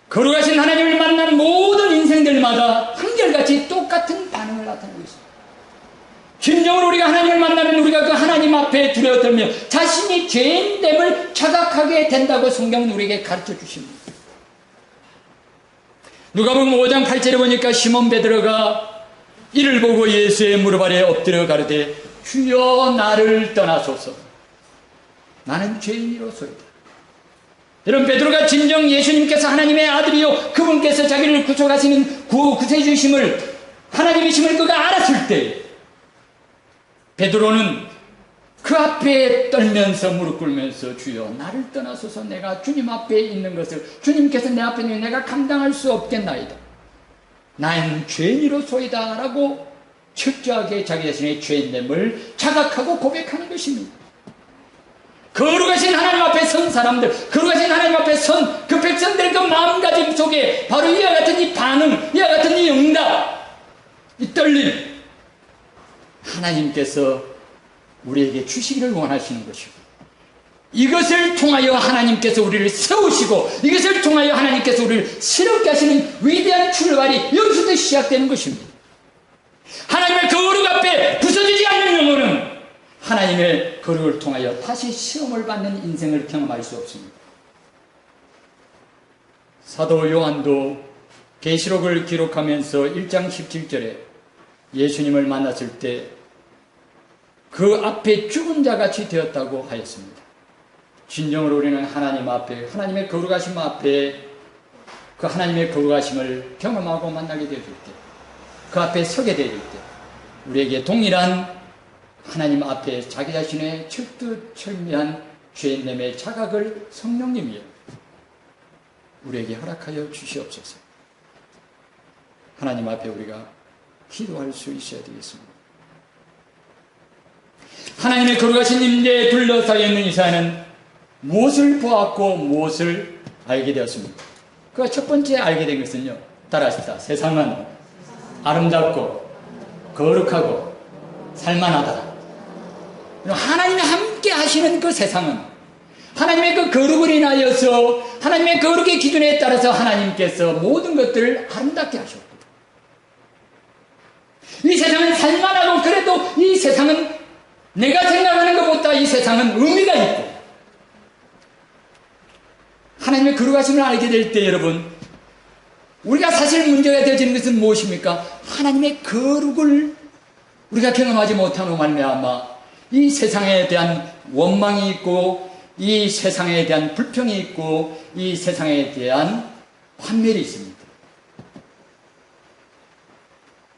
거룩하신 하나님을 만난 모든 인생들마다 한결같이 똑같은 반응을 나타내고 있습니다. 진정으로 우리가 하나님을 만나면 우리가 그 하나님 앞에 두려워 떨며 자신이 죄인됨을 자각하게 된다고 성경은 우리에게 가르쳐 주십니다. 누가복음 5장 8절에 보니까 시몬 베드로가 이를 보고 예수의 무릎 아래 엎드려 가로되 주여 나를 떠나소서 나는 죄인이로소이다. 여러분, 베드로가 진정 예수님께서 하나님의 아들이요 그분께서 자기를 구속하시는 구세주심을 하나님이심을 그가 알았을 때 베드로는 그 앞에 떨면서 무릎 꿇으면서 주여 나를 떠나소서 내가 주님 앞에 있는 것을 주님께서 내 앞에 있는 내가 감당할 수 없겠나이다. 나는 죄인이로소이다 라고 철저하게 자기 자신의 죄인됨을 자각하고 고백하는 것입니다. 거룩하신 하나님 앞에 선 사람들, 거룩하신 하나님 앞에 선 그 백성들의 그 마음가짐 속에 바로 이와 같은 이 반응, 이와 같은 이 응답, 이 떨림, 하나님께서 우리에게 주시기를 원하시는 것이고, 이것을 통하여 하나님께서 우리를 세우시고, 이것을 통하여 하나님께서 우리를 새롭게 하시는 위대한 출발이 여기서부터 시작되는 것입니다. 하나님의 거룩 앞에 부서지지 않는 영혼은 하나님의 거룩을 통하여 다시 시험을 받는 인생을 경험할 수 없습니다. 사도 요한도 계시록을 기록하면서 1장 17절에 예수님을 만났을 때 그 앞에 죽은 자같이 되었다고 하였습니다. 진정으로 우리는 하나님 앞에, 하나님의 거룩하심 앞에 그 하나님의 거룩하심을 경험하고 만나게 되어질 때, 그 앞에 서게 되어질 때 우리에게 동일한 하나님 앞에 자기 자신의 철두철미한 죄인됨의 자각을 성령님이여 우리에게 허락하여 주시옵소서. 하나님 앞에 우리가 기도할 수 있어야 되겠습니다. 하나님의 거룩하신 임재에 둘러싸여 있는 이사야는 무엇을 보았고 무엇을 알게 되었습니까? 그가 첫 번째 알게 된 것은요, 따라하십시다. 세상은 아름답고 거룩하고 살만하다. 하나님이 함께 하시는 그 세상은 하나님의 그 거룩을 인하여서 하나님의 거룩의 기준에 따라서 하나님께서 모든 것들을 아름답게 하셨고, 이 세상은 살만하고 그래도 이 세상은 내가 생각하는 것보다 이 세상은 의미가 있고, 하나님의 거룩하심을 알게 될 때 여러분, 우리가 사실 문제가 되어지는 것은 무엇입니까? 하나님의 거룩을 우리가 경험하지 못함으로 말미암아 이 세상에 대한 원망이 있고, 이 세상에 대한 불평이 있고, 이 세상에 대한 환멸이 있습니다.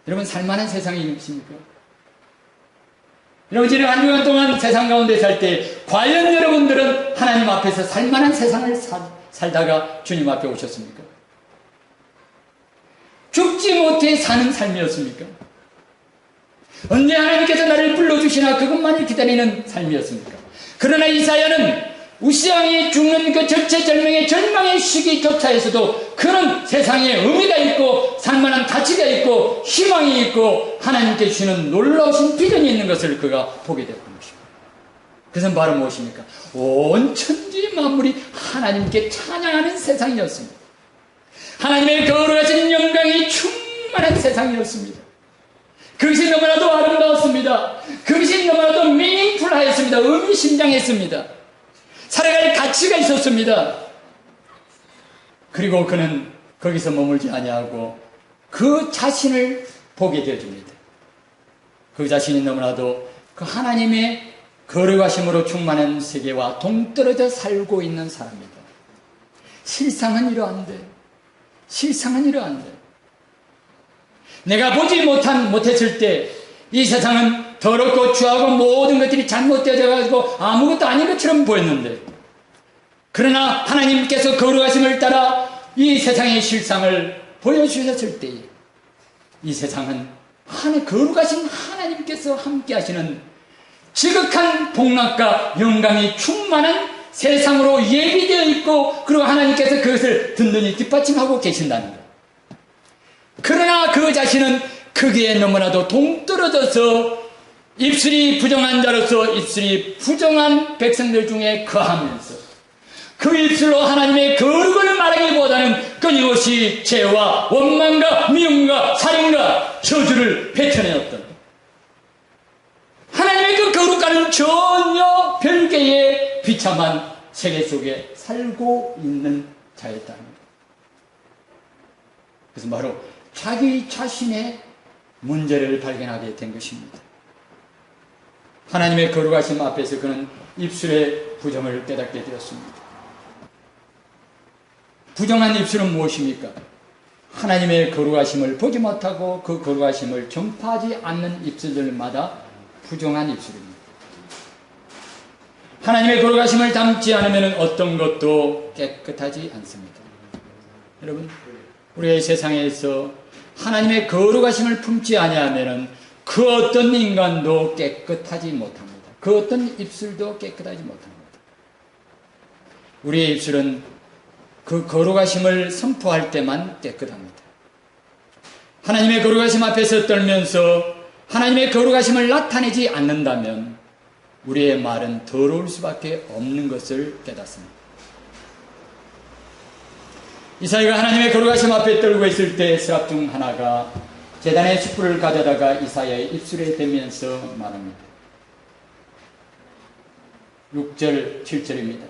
여러분, 살만한 세상이 있습니까? 여러분, 지난 한 주간 동안 세상 가운데 살 때 과연 여러분들은 하나님 앞에서 살만한 세상을 살다가 주님 앞에 오셨습니까? 죽지 못해 사는 삶이었습니까? 언제 하나님께서 나를 불러주시나 그것만을 기다리는 삶이었습니까? 그러나 이사야는 우시아의 죽는 그 절체절명의 절망의 시기조차에서도 그는 세상에 의미가 있고 살만한 가치가 있고 희망이 있고 하나님께 주시는 놀라우신 비전이 있는 것을 그가 보게 되었던 것입니다. 그것은 바로 무엇입니까? 온 천지 만물이 하나님께 찬양하는 세상이었습니다. 하나님의 거룩하신 영광이 충만한 세상이었습니다. 그것이 너무나도 아름다웠습니다. 그것이 너무나도 미닝풀하였습니다. 의미심장했습니다. 살아갈 가치가 있었습니다. 그리고 그는 거기서 머물지 아니하고 그 자신을 보게 되어줍니다. 그 자신이 너무나도 그 하나님의 거룩하심으로 충만한 세계와 동떨어져 살고 있는 사람입니다. 실상은 이러한데, 실상은 이러한데, 내가 보지 못했을 때 이 세상은 더럽고 추하고 모든 것들이 잘못되어져 가지고 아무것도 아닌 것처럼 보였는데, 그러나 하나님께서 거룩하심을 따라 이 세상의 실상을 보여주셨을 때 이 세상은 거룩하신 하나님께서 함께 하시는 지극한 복락과 영광이 충만한 세상으로 예비되어 있고, 그리고 하나님께서 그것을 든든히 뒷받침하고 계신다는 것. 그러나 그 자신은 거기에 너무나도 동떨어져서 입술이 부정한 자로서 입술이 부정한 백성들 중에 거하면서 그 입술로 하나님의 거룩을 말하기보다는 끊임없이 죄와 원망과 미움과 살인과 저주를 뱉어내었던 하나님의 그 거룩과는 전혀 별개의 비참한 세계 속에 살고 있는 자였다는 것. 그것은 바로 자기 자신의 문제를 발견하게 된 것입니다. 하나님의 거룩하심 앞에서 그는 입술의 부정을 깨닫게 되었습니다. 부정한 입술은 무엇입니까? 하나님의 거룩하심을 보지 못하고 그 거룩하심을 전파하지 않는 입술들마다 부정한 입술입니다. 하나님의 거룩하심을 담지 않으면 어떤 것도 깨끗하지 않습니다. 여러분, 우리의 세상에서 하나님의 거룩하심을 품지 아니하면 그 어떤 인간도 깨끗하지 못합니다. 그 어떤 입술도 깨끗하지 못합니다. 우리의 입술은 그 거룩하심을 선포할 때만 깨끗합니다. 하나님의 거룩하심 앞에서 떨면서 하나님의 거룩하심을 나타내지 않는다면 우리의 말은 더러울 수밖에 없는 것을 깨닫습니다. 이사야가 하나님의 거룩하심 앞에 떨고 있을 때 스랍 중 하나가 제단의 숯불을 가져다가 이사야의 입술에 대면서 말합니다. 6절 7절입니다.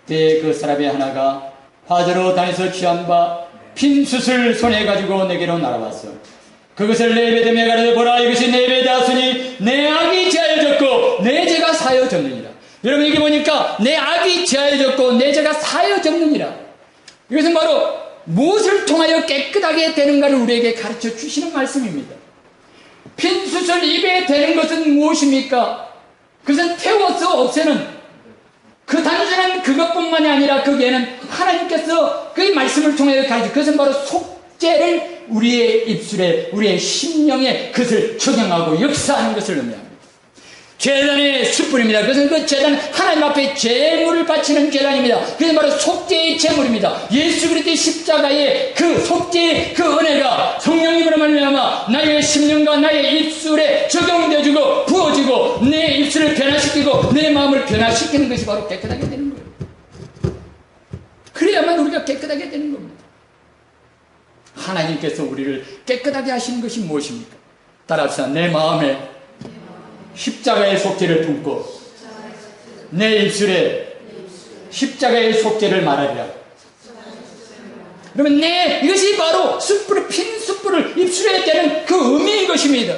때에 그 스랍의 하나가 화재로 단에서 취한 바 핀 숯을 손에 가지고 내게로 날아왔어. 그것을 내 입에 대며 가르쳐 보라. 이것이 내 입에 닿았으니 내 악이 제하여졌고 내 죄가 사여졌느니라. 여러분, 여기 보니까 내 악이 제하여졌고 내 죄가 사여졌느니라. 이것은 바로 무엇을 통하여 깨끗하게 되는가를 우리에게 가르쳐 주시는 말씀입니다. 핀 숯을 입에 대는 것은 무엇입니까? 그것은 태워서 없애는, 그 단순한 그것뿐만이 아니라 거기에는 하나님께서 그 말씀을 통해 가르쳐, 그것은 바로 속죄를 우리의 입술에, 우리의 심령에 그것을 적용하고 역사하는 것을 의미합니다. 제단의 숯불입니다. 그것은 그 제단, 하나님 앞에 제물을 바치는 제단입니다. 그것은 바로 속죄의 제물입니다. 예수 그리스도의 십자가의 그 속죄의 그 은혜가 성령님으로 말미암아 나의 심령과 나의 입술에 적용되어지고 부어지고 내 입술을 변화시키고 내 마음을 변화시키는 것이 바로 깨끗하게 되는 거예요. 그래야만 우리가 깨끗하게 되는 겁니다. 하나님께서 우리를 깨끗하게 하시는 것이 무엇입니까? 따라합시다. 내 마음에 십자가의 속죄를 품고 내 입술에 십자가의 속죄를 말하리라. 그러면 이것이 바로 숯불을, 핀 숯불을 입술에 대는 그 의미인 것입니다.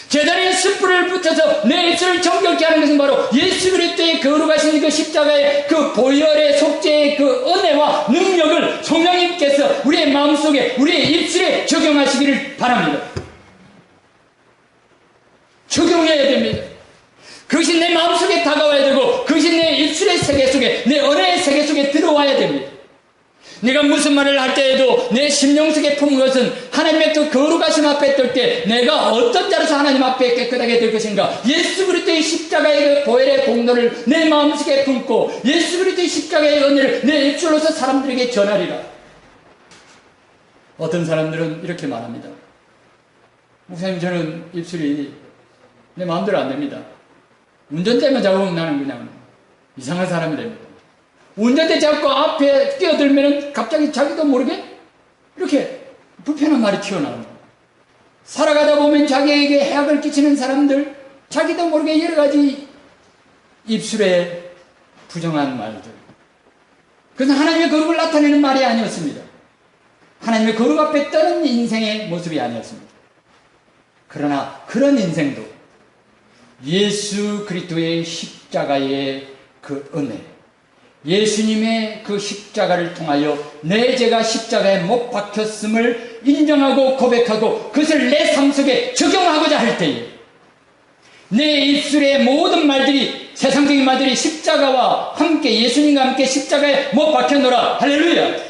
제단에 숯불을 붙여서 내 입술을 정결케 하는 것은 바로 예수 그리스도의 거룩하신 그 십자가의 그 보혈의 속죄의 그 은혜와 능력을 성령님께서 우리의 마음속에, 우리의 입술에 적용하시기를 바랍니다. 적용해야 됩니다. 그것이 내 마음속에 다가와야 되고 그것이 내 입술의 세계 속에, 내 은혜의 세계 속에 들어와야 됩니다. 내가 무슨 말을 할 때에도 내 심령 속에 품은 것은 하나님의 그 거룩하심 앞에 뜰 때 내가 어떤 자로서 하나님 앞에 깨끗하게 될 것인가, 예수 그리스도의 십자가의 그 보혈의 공로를 내 마음속에 품고 예수 그리스도의 십자가의 은혜를 내 입술로서 사람들에게 전하리라. 어떤 사람들은 이렇게 말합니다. 목사님, 저는 입술이 내 마음대로 안 됩니다. 운전대만 잡으면 나는 그냥 이상한 사람이 됩니다. 운전대 잡고 앞에 뛰어들면 갑자기 자기도 모르게 이렇게 불편한 말이 튀어나옵니다. 살아가다 보면 자기에게 해악을 끼치는 사람들, 자기도 모르게 여러 가지 입술에 부정한 말들. 그것은 하나님의 거룩을 나타내는 말이 아니었습니다. 하나님의 거룩 앞에 떠는 인생의 모습이 아니었습니다. 그러나 그런 인생도 예수 그리스도의 십자가의 그 은혜, 예수님의 그 십자가를 통하여 내 죄가 십자가에 못 박혔음을 인정하고 고백하고 그것을 내 삶 속에 적용하고자 할 때에 내 입술의 모든 말들이, 세상적인 말들이 십자가와 함께, 예수님과 함께 십자가에 못 박혀노라. 할렐루야.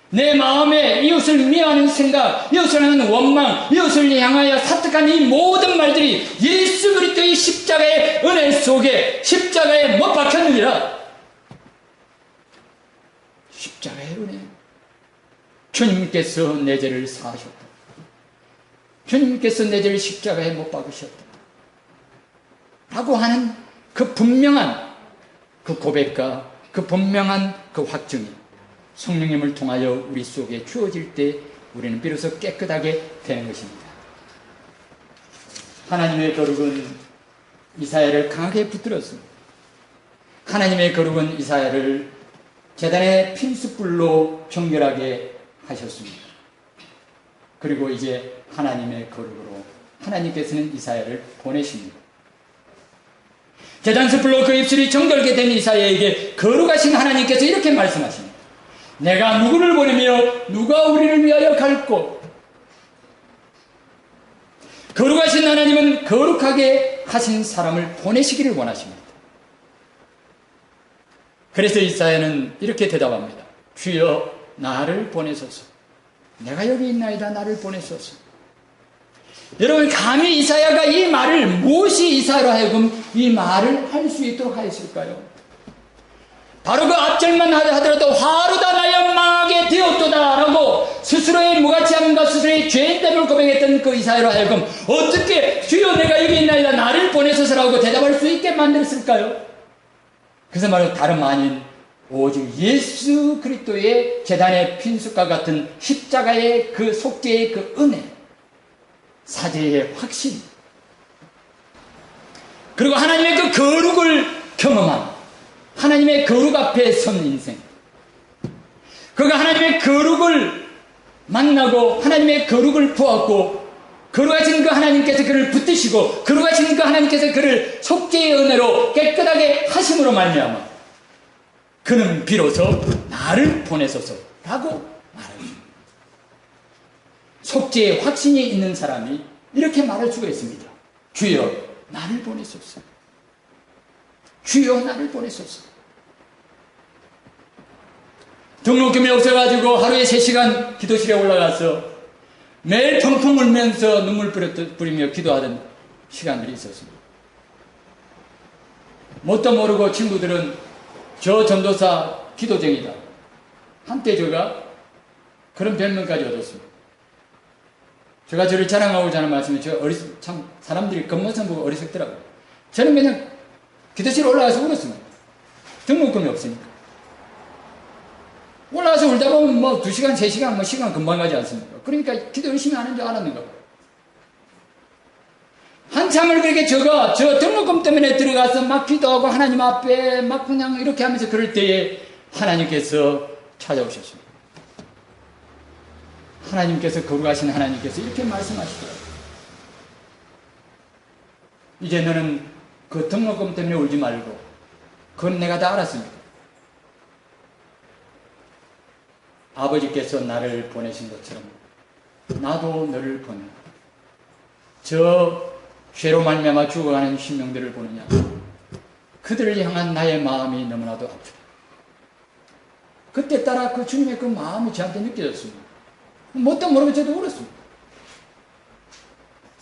내 마음에 이웃을 미워하는 생각, 이웃을 향하는 원망, 이웃을 향하여 사특한 이 모든 말들이 예수 그리스도의 십자가의 은혜 속에, 십자가에 못 박혔느니라. 십자가의 은혜. 주님께서 내 죄를 사하셨다. 주님께서 내 죄를 십자가에 못 박으셨다. 라고 하는 그 분명한 그 고백과 그 분명한 그 확증이 성령님을 통하여 우리 속에 주어질 때 우리는 비로소 깨끗하게 되는 것입니다. 하나님의 거룩은 이사야를 강하게 붙들었습니다. 하나님의 거룩은 이사야를 제단의 핀 숯불로 정결하게 하셨습니다. 그리고 이제 하나님의 거룩으로 하나님께서는 이사야를 보내십니다. 제단스불로 그 입술이 정결게 된 이사야에게 거룩하신 하나님께서 이렇게 말씀하십니다. 내가 누구를 보내며 누가 우리를 위하여 갈고. 거룩하신 하나님은 거룩하게 하신 사람을 보내시기를 원하십니다. 그래서 이사야는 이렇게 대답합니다. 주여 나를 보내소서. 내가 여기 있나이다. 나를 보내소서. 여러분, 감히 이사야가 이 말을, 무엇이 이사야로 하여금 이 말을 할 수 있도록 하였을까요? 바로 그 앞절만 하더라도 화로다 나여 망하게 되었도다 라고 스스로의 무가치함과 스스로의 죄인됨을 고백했던 그 이사야로 하여금 어떻게 주여 내가 여기 있나이다 나를 보내소서라고 대답할 수 있게 만들었을까요? 그래서 바로 다름 아닌 오직 예수 그리스도의 제단의 핀숫과 같은 십자가의 그 속죄의 그 은혜, 사죄의 확신, 그리고 하나님의 그 거룩을 경험한 하나님의 거룩 앞에 선 인생, 그가 하나님의 거룩을 만나고 하나님의 거룩을 보았고 거룩하신 그 하나님께서 그를 붙드시고 거룩하신 그 하나님께서 그를 속죄의 은혜로 깨끗하게 하심으로 말미암아 그는 비로소 나를 보내소서라고 말합니다. 속죄의 확신이 있는 사람이 이렇게 말할 수가 있습니다. 주여 나를 보내소서. 주여 나를 보내소서. 등록금이 없어가지고 하루에 3시간 기도실에 올라가서 매일 펑펑 울면서 눈물 뿌리며 기도하던 시간들이 있었습니다. 뭣도 모르고 친구들은 저 전도사 기도쟁이다. 한때 제가 그런 별명까지 얻었습니다. 제가 저를 자랑하고 자는 말씀이 참 사람들이 겉모습 보고 어리석더라고요. 저는 그냥 기도실에 올라가서 울었습니다. 등록금이 없으니까. 올라가서 울다 보면 뭐 2시간, 3시간, 뭐 시간 금방 가지 않습니까? 그러니까 기도 열심히 하는 줄 알았는가 봐요. 한참을 그렇게 저 등록금 때문에 들어가서 막 기도하고 하나님 앞에 막 그냥 이렇게 하면서 그럴 때에 하나님께서 찾아오셨습니다. 하나님께서 거룩하신 하나님께서 이렇게 말씀하시더라고요. 이제 너는 그 등록금 때문에 울지 말고 그건 내가 다 알았습니다. 아버지께서 나를 보내신 것처럼 나도 너를 보내. 저 죄로 말미암아 죽어가는 신명들을 보느냐. 그들을 향한 나의 마음이 너무나도 아프다. 그때 따라 그 주님의 그 마음이 저한테 느껴졌습니다. 뭣도 모르고 저도 울었습니다.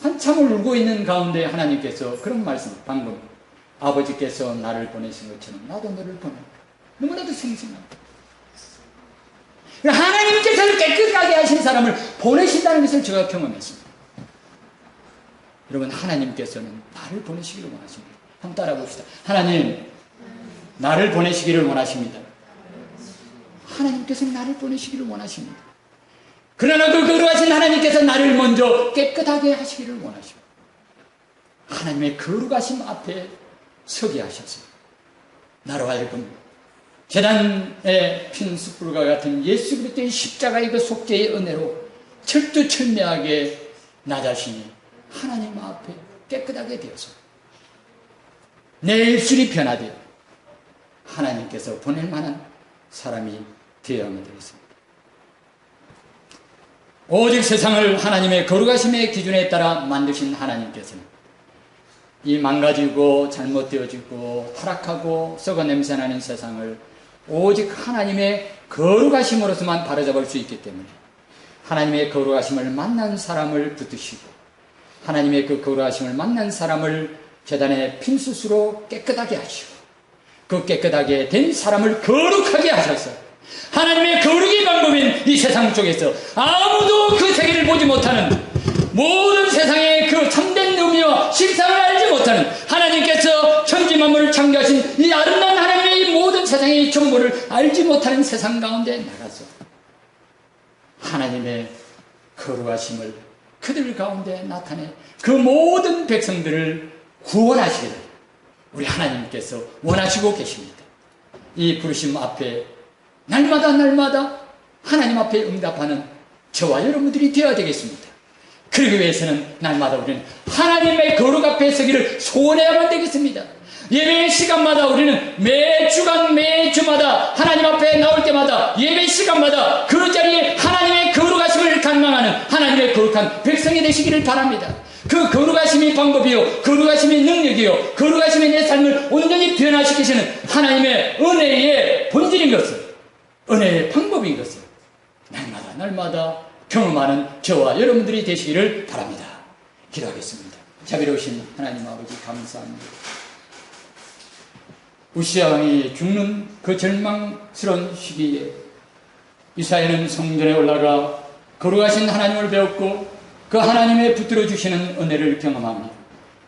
한참을 울고 있는 가운데 하나님께서 그런 말씀, 방금 아버지께서 나를 보내신 것처럼 나도 너를 보내. 너무나도 생생합니다. 하나님께서 깨끗하게 하신 사람을 보내신다는 것을 제가 경험했습니다. 여러분, 하나님께서는 나를 보내시기를 원하십니다. 한번 따라 봅시다. 하나님, 나를 보내시기를 원하십니다. 하나님께서는 나를 보내시기를 원하십니다. 그러나 그 거룩하신 하나님께서 나를 먼저 깨끗하게 하시기를 원하십니다. 하나님의 거룩하심 앞에 서게 하셨습니다. 나로 하여금 제단의 핀숯불과 같은 예수 그리스도의 십자가의 그 속죄의 은혜로 철두철미하게 나 자신이 하나님 앞에 깨끗하게 되어서 내 입술이 변화되어 하나님께서 보낼 만한 사람이 되어야만 되겠습니다. 오직 세상을 하나님의 거룩하심의 기준에 따라 만드신 하나님께서는 이 망가지고 잘못되어지고 타락하고 썩어 냄새나는 세상을 오직 하나님의 거룩하심으로서만 바로잡을 수 있기 때문에 하나님의 거룩하심을 만난 사람을 붙드시고 하나님의 그 거룩하심을 만난 사람을 제단의 핀숯으로 깨끗하게 하시고 그 깨끗하게 된 사람을 거룩하게 하셔서 하나님의 거룩의 방법인 이 세상 속에서 아무도 그 세계를 보지 못하는 모든 세상의 그 참된 의미와 실상을 알지 못하는 하나님께서 천지 만물을 창조하신 이 아름다운 하나님의 이 모든 세상의 정보를 알지 못하는 세상 가운데 나가서 하나님의 거룩하심을 그들 가운데 나타내 그 모든 백성들을 구원하시기를 우리 하나님께서 원하시고 계십니다. 이 부르심 앞에 날마다 하나님 앞에 응답하는 저와 여러분들이 되어야 되겠습니다. 그러기 위해서는 날마다 우리는 하나님의 거룩 앞에 서기를 소원해야만 되겠습니다. 예배 시간마다 우리는 매주간 매주마다 하나님 앞에 나올 때마다 예배 시간마다 그 자리에 하나님의 거룩하심을 갈망하는 하나님의 거룩한 백성이 되시기를 바랍니다. 그 거룩하심이 방법이요, 거룩하심이 능력이요, 거룩하심이 내 삶을 온전히 변화시키시는 하나님의 은혜의 본질인 것을, 은혜의 방법인 것을 날마다 경험하는 저와 여러분들이 되시기를 바랍니다. 기도하겠습니다. 자비로우신 하나님 아버지 감사합니다. 우시야 왕이 죽는 그 절망스러운 시기에 이사야는 성전에 올라가 거룩하신 하나님을 배웠고 그 하나님의 붙들어 주시는 은혜를 경험합니다.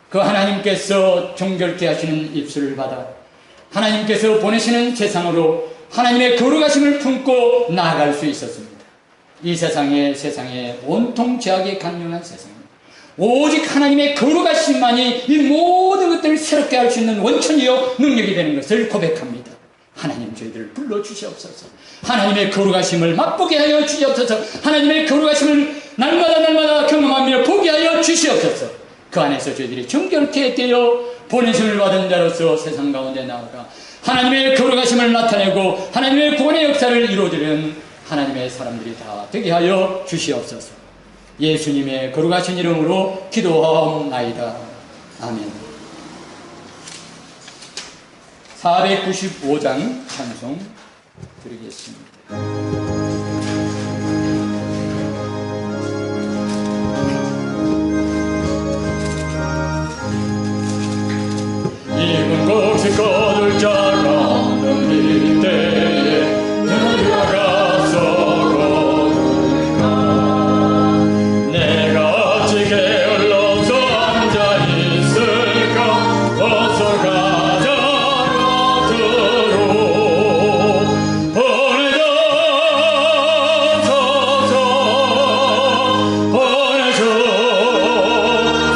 그 하나님께서 정결케 하시는 입술을 받아 하나님께서 보내시는 세상으로 하나님의 거룩하심을 품고 나아갈 수 있었습니다. 이 세상에 온통 죄악에 간용한 세상입니다. 오직 하나님의 거룩하심만이 이 모든 것들을 새롭게 할 수 있는 원천이요 능력이 되는 것을 고백합니다. 하나님 저희들을 불러주시옵소서. 하나님의 거룩하심을 맛보게 하여 주시옵소서. 하나님의 거룩하심을 날마다 경험하며 보게 하여 주시옵소서. 그 안에서 저희들이 정결케 되어 보내심을 받은 자로서 세상 가운데 나아가 하나님의 거룩하심을 나타내고 하나님의 구원의 역사를 이루어드리는 하나님의 사람들이 다 되게 하여 주시옵소서. 예수님의 거룩하신 이름으로 기도하옵나이다. 아멘. 495장 찬송 드리겠습니다. 이군 곳이 거둘 자가 없는 이때에 누가 가서 거둘까. 내가 어찌 게을러서 앉아있을까. 어서 가자라 들어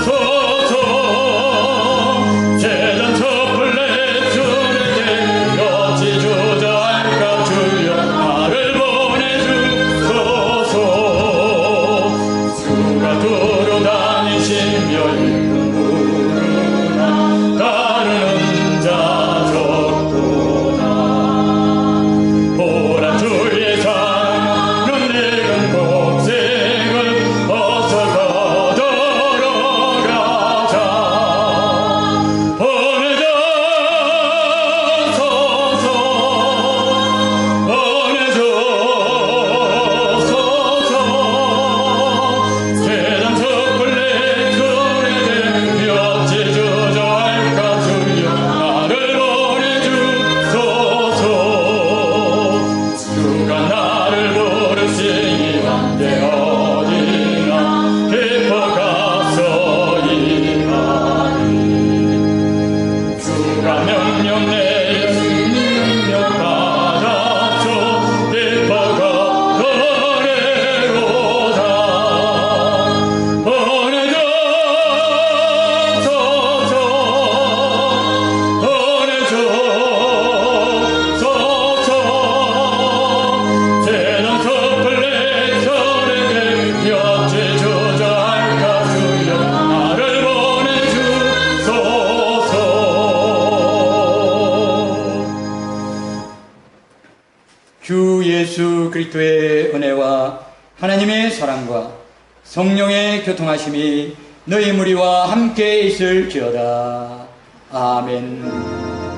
보내줘서 재단 촛불 내 줄에 어찌 주저할까. 주여 나를 보내주소서. 수가 두루 다니시며 일꾼 부르나 따르는 자 적도다. 보라 주의 사랑은 늙은 곡식을 어서 거들어 가자. 보내줘서 세상 촛불 내 줄에 어찌 주저할까. 주여 나를 보내주소서. 주가 나를 부르시니 한데 어디나 깊어 가서 일하리. 주가 명령 내려 능력 받아줘 깊어 거더래로다. 보내줘서 세상 촛불 내 절에 어찌 주저할까. 주여 나를 보내주소서. 주 예수 그리스도의 은혜와 하나님의 사랑과 성령의 교통하심이 너희 무리와 함께 있을지어다. 아멘.